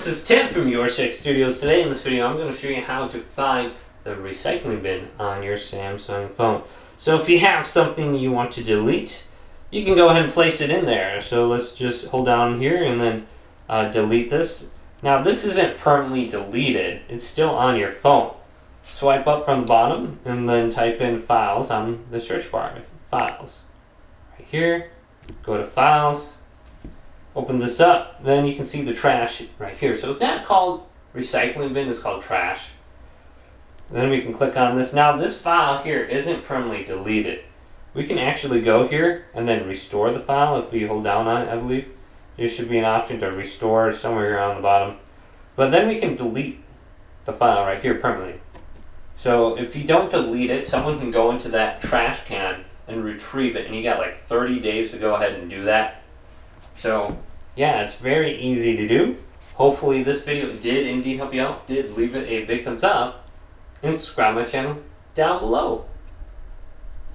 this is Tim from Your Six Studios. Today in this video I'm going to show you how to find the recycling bin on your Samsung phone. So if you have something you want to delete, you can go ahead and place it in there. So let's just hold down here and then delete this. Now this isn't permanently deleted, it's still on your phone. Swipe up from the bottom and then type in Files on the search bar. Files. Right here, go to Files. Open this up, then you can see the trash right here. So it's not called recycling bin, it's called trash. Then we can click on this. Now this file here isn't permanently deleted. We can actually go here and then restore the file if we hold down on it, I believe. There should be an option to restore somewhere here on the bottom. But then we can delete the file right here permanently. So if you don't delete it, someone can go into that trash can and retrieve it, and you got like 30 days to go ahead and do that. So yeah, it's very easy to do. Hopefully this video did indeed help you out. Leave it a big thumbs up and subscribe my channel down below.